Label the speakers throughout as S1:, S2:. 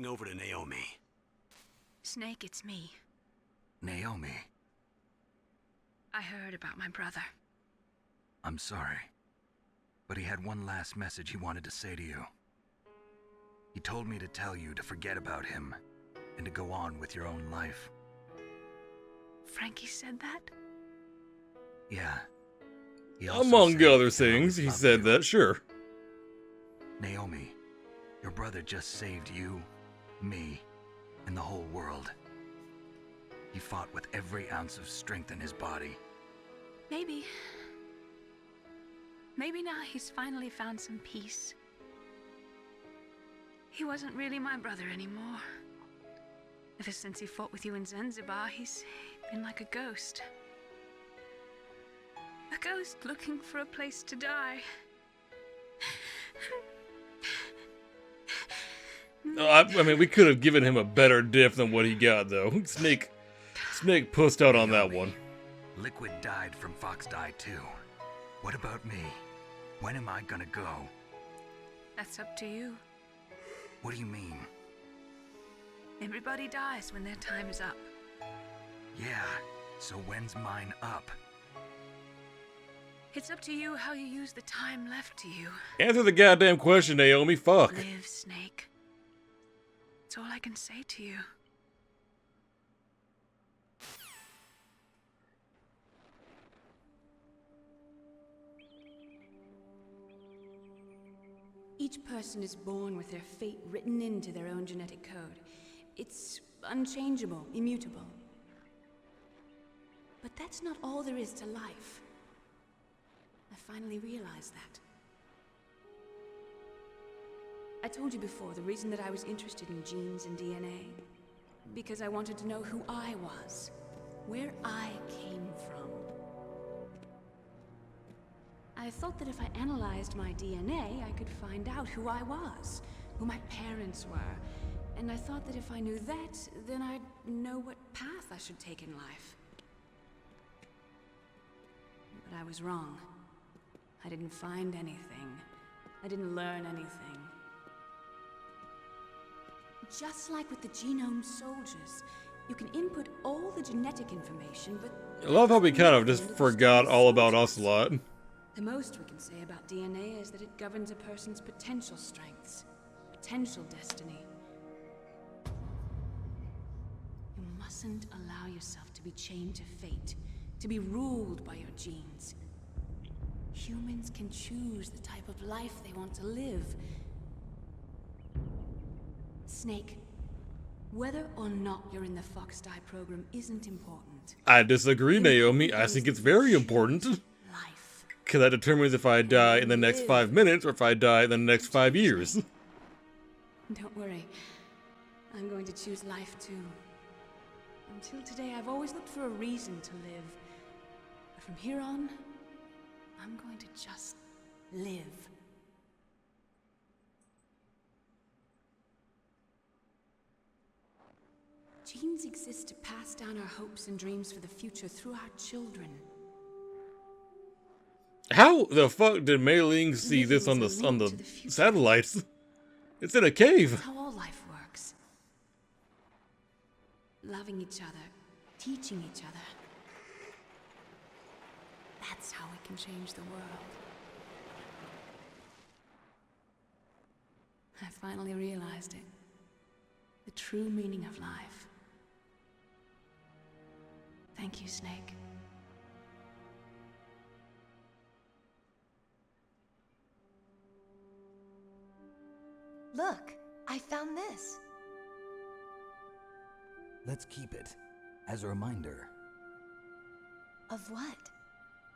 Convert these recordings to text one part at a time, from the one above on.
S1: looking over to Naomi.
S2: Snake, it's me.
S3: Naomi,
S2: I heard about my brother.
S3: I'm sorry, but he had one last message he wanted to say to you. He told me to tell you to forget about him and to go on with your own life.
S2: Frankie said that?
S3: Yeah. He also
S4: Among
S3: said
S4: other
S3: he'll
S4: things,
S3: always
S4: he
S3: love
S4: said
S3: you.
S4: that, sure.
S3: Naomi, your brother just saved you, me, and the whole world. He fought with every ounce of strength in his body.
S2: Maybe now he's finally found some peace. He wasn't really my brother anymore. Ever since he fought with you in Zanzibar, he's been like a ghost. A ghost looking for a place to die.
S4: I mean, we could have given him a better diff than what he got, though. Snake pussed out on that one.
S3: Liquid died from Fox Die too. What about me? When am I gonna go?
S2: That's up to you.
S3: What do you mean?
S2: Everybody dies when their time is up.
S3: Yeah, so when's mine up?
S2: It's up to you how you use the time left to you.
S4: Answer the goddamn question, Naomi. Fuck.
S2: Live, Snake. That's all I can say to you. Each person is born with their fate written into their own genetic code. It's unchangeable, immutable. But that's not all there is to life. I finally realized that. I told you before the reason that I was interested in genes and DNA. Because I wanted to know who I was, where I came from. I thought that if I analyzed my DNA, I could find out who I was, who my parents were. And I thought that if I knew that, then I'd know what path I should take in life. But I was wrong. I didn't find anything. I didn't learn anything. Just like with the genome soldiers, you can input all the genetic information, but...
S4: I love how we kind of just forgot all about Ocelot.
S2: The most we can say about DNA is that it governs a person's potential strengths, potential destiny. You mustn't allow yourself to be chained to fate, to be ruled by your genes. Humans can choose the type of life they want to live. Snake, whether or not you're in the Fox Die program isn't important.
S4: I disagree, Naomi. I think it's very important.
S2: Life.
S4: Because that determines if I die in the next 5 minutes or if I die in the next 5 years.
S2: Don't worry. I'm going to choose life too. Until today, I've always looked for a reason to live. But from here on, I'm going to just live. Genes exist to pass down our hopes and dreams for the future through our children.
S4: How the fuck did Mei Ling see this on the satellites? It's in a cave.
S2: That's how all life works. Loving each other, teaching each other. That's how we can change the world. I finally realized it. The true meaning of life. Thank you, Snake.
S5: Look, I found this.
S3: Let's keep it as a reminder.
S5: Of what?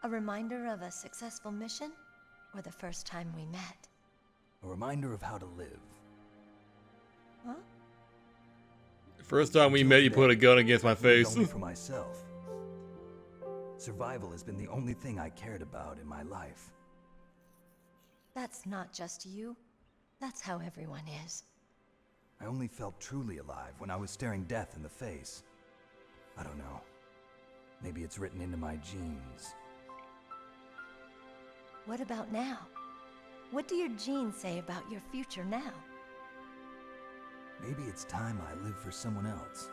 S5: A reminder of a successful mission? Or the first time we met?
S3: A reminder of how to live.
S5: Huh?
S4: First time we met, you put a gun against my face.
S3: Only for myself. Survival has been the only thing I cared about in my life.
S5: That's not just you. That's how everyone is.
S3: I only felt truly alive when I was staring death in the face. I don't know. Maybe it's written into my genes.
S5: What about now? What do your genes say about your future now?
S1: Maybe it's time I live for someone else.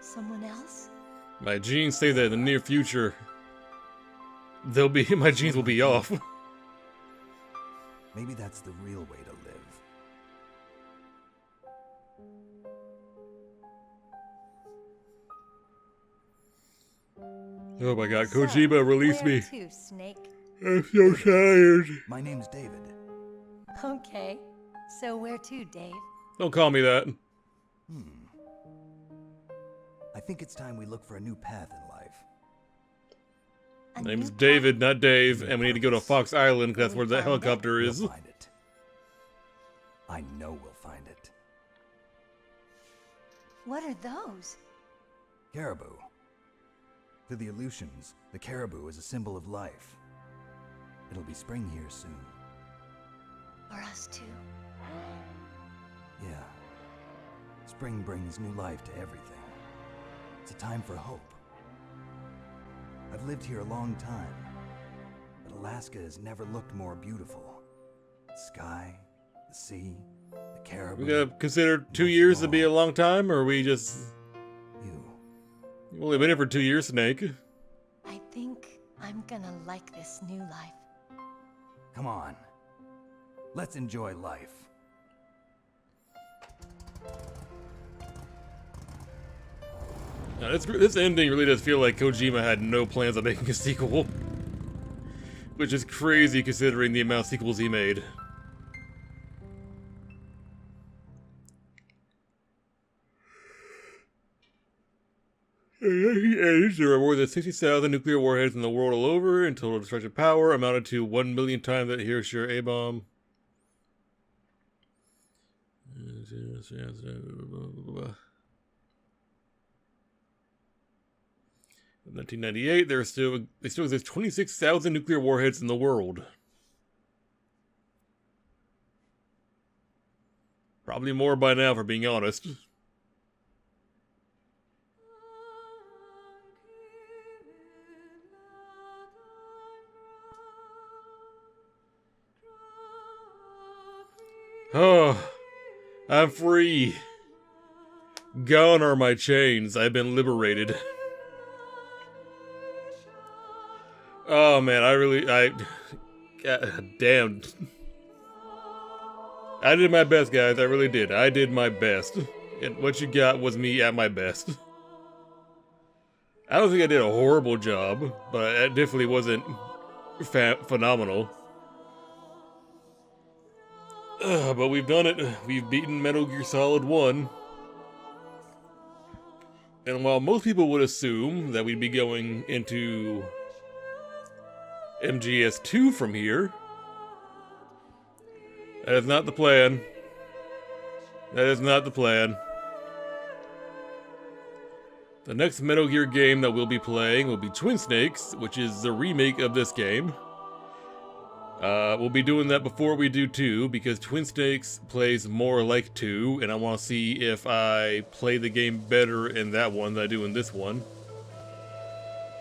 S5: Someone else?
S4: My genes say that in the near future, my genes will be off.
S1: Maybe that's the real way to live.
S4: Oh my god,
S5: So,
S4: Kojima, release
S5: where
S4: me.
S5: to, Snake?
S4: I'm so tired.
S1: My name's David.
S5: Okay. So where to, Dave?
S4: Don't call me that.
S1: I think it's time we look for a new path in life.
S5: A
S4: Name's
S5: new
S4: David, not Dave, and we need to go to Fox Island because that's where the
S5: Will we find it?
S4: helicopter is.
S1: We'll find it. I know we'll find it.
S5: What are those?
S1: Caribou. To the Aleutians, the caribou is a symbol of life. It'll be spring here soon.
S5: For us too.
S1: Yeah. Spring brings new life to everything. It's a time for hope. I've lived here a long time, but Alaska has never looked more beautiful. The sky, the sea, the caribou.
S4: We gotta consider 2 years to be a long time, or we just...
S1: You.
S4: You've only been here for 2 years, Snake.
S5: I think I'm gonna like this new life.
S1: Come on. Let's enjoy life.
S4: Now, this ending really does feel like Kojima had no plans on making a sequel. Which is crazy considering the amount of sequels he made. There are more than 60,000 nuclear warheads in the world all over, and total destructive power amounted to 1 million times that Hiroshima A-bomb. 1998, there still exist 26,000 nuclear warheads in the world. Probably more by now, for being honest. Oh, I'm free. Gone are my chains. I've been liberated. Oh man, God damn. I did my best, guys. I really did. I did my best. And what you got was me at my best. I don't think I did a horrible job, but it definitely wasn't phenomenal. But we've done it. We've beaten Metal Gear Solid 1. And while most people would assume that we'd be going into MGS2 from here, that is not the plan. That is not the plan. The next Metal Gear game that we'll be playing will be Twin Snakes, which is the remake of this game. We'll be doing that before we do 2, because Twin Snakes plays more like 2, and I want to see if I play the game better in that one than I do in this one.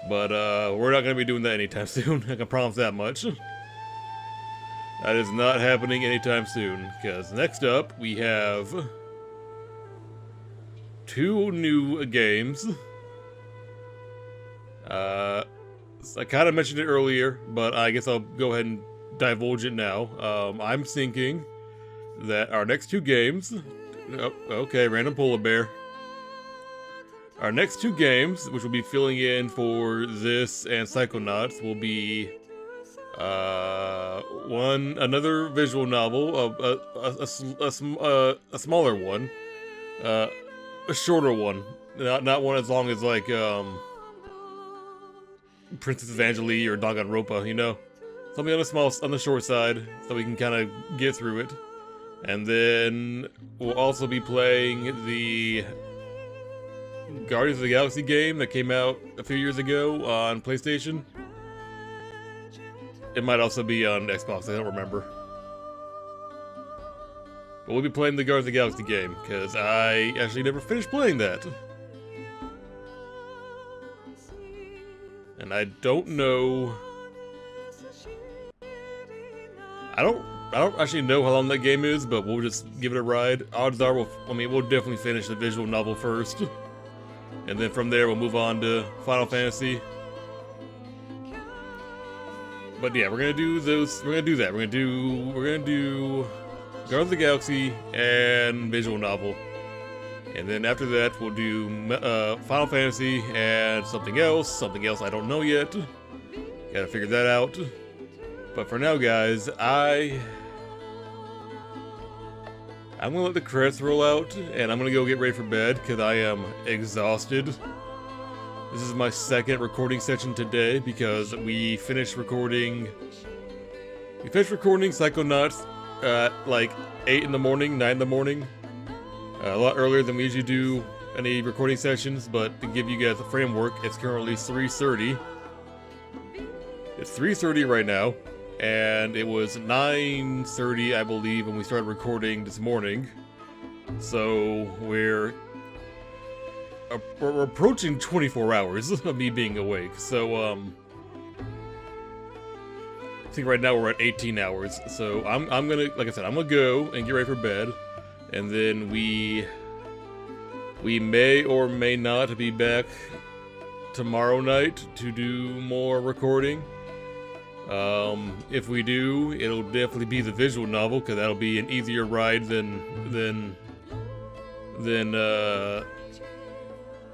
S4: But, we're not going to be doing that anytime soon, I can promise that much. That is not happening anytime soon, because next up, we have 2 new games. I kind of mentioned it earlier, but I guess I'll go ahead and divulge it now. I'm thinking that our next 2 games... Oh, okay, random polar bear. Our next 2 games, which will be filling in for this and Psychonauts, will be another visual novel, a smaller one, a shorter one, not one as long as like Princess Evangeline or Danganronpa, you know, something on the short side, so we can kind of get through it. And then we'll also be playing the Guardians of the Galaxy game that came out a few years ago on PlayStation. It might also be on Xbox, I don't remember. But we'll be playing the Guardians of the Galaxy game, because I actually never finished playing that. And I don't know... don't actually know how long that game is, but we'll just give it a ride. Odds are, we'll definitely finish the visual novel first, and then from there we'll move on to Final Fantasy. But yeah, we're gonna do those. We're gonna do that. We're gonna do Guardians of the Galaxy and visual novel, and then after that we'll do Final Fantasy and something else. Something else I don't know yet. Gotta figure that out. But for now, guys, I'm gonna let the credits roll out, and I'm gonna go get ready for bed because I am exhausted. This is my second recording session today because we finished recording Psychonauts at like 8 in the morning, 9 in the morning. A lot earlier than we usually do any recording sessions, but to give you guys a framework, it's currently 3:30. It's 3:30 right now, and it was 9:30, I believe, when we started recording this morning. So we're approaching 24 hours of me being awake. So I think right now we're at 18 hours. So I'm gonna, like I said, I'm gonna go and get ready for bed, and then we may or may not be back tomorrow night to do more recording. If we do, it'll definitely be the visual novel, because that'll be an easier ride than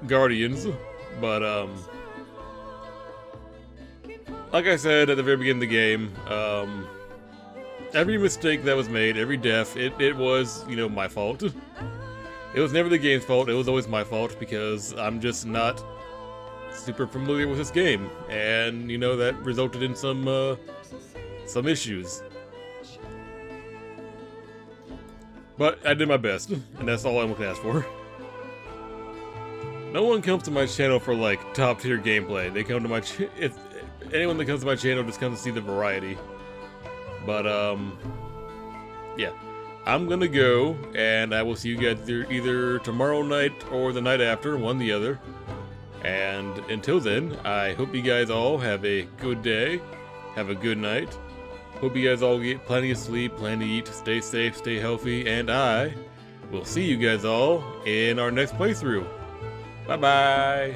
S4: Guardians. But like I said at the very beginning of the game, every mistake that was made, every death, it was, my fault. It was never the game's fault, it was always my fault, because I'm just not super familiar with this game, and that resulted in some issues. But I did my best, and that's all I'm gonna ask for. No one comes to my channel for like top tier gameplay. They come to my if anyone that comes to my channel just comes to see the variety. But yeah, I'm gonna go, and I will see you guys either tomorrow night or the night after, one or the other. And until then, I hope you guys all have a good day, have a good night. Hope you guys all get plenty of sleep, plenty to eat, stay safe, stay healthy, and I will see you guys all in our next playthrough. Bye-bye!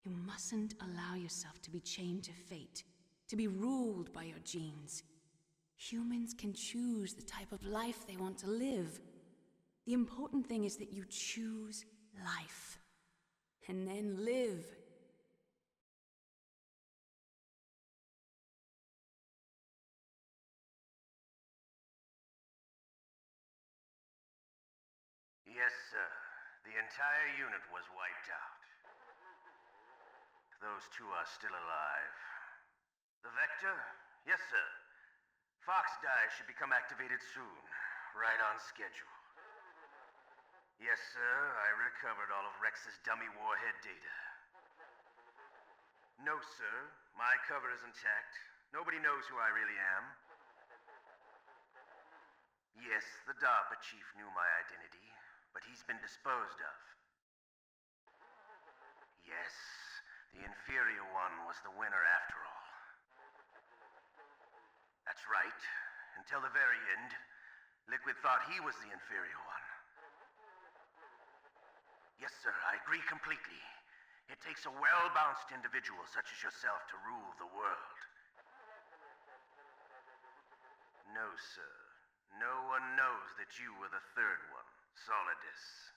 S2: You mustn't allow yourself to be chained to fate, to be ruled by your genes. Humans can choose the type of life they want to live. The important thing is that you choose life, and then live.
S6: Yes, sir. The entire unit was wiped out. Those two are still alive. The Vector? Yes, sir. Fox die should become activated soon. Right on schedule. Yes, sir. I recovered all of Rex's dummy warhead data. No, sir. My cover is intact. Nobody knows who I really am. Yes, the DARPA chief knew my identity, but he's been disposed of. Yes. The inferior one was the winner after all. That's right. Until the very end, Liquid thought he was the inferior one. Yes, sir, I agree completely. It takes a well-balanced individual such as yourself to rule the world. No, sir. No one knows that you were the third one, Solidus.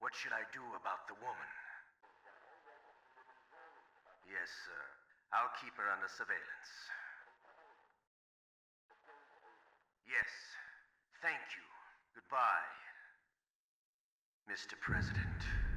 S6: What should I do about the woman? Yes, sir. I'll keep her under surveillance. Yes. Thank you. Goodbye, Mr. President.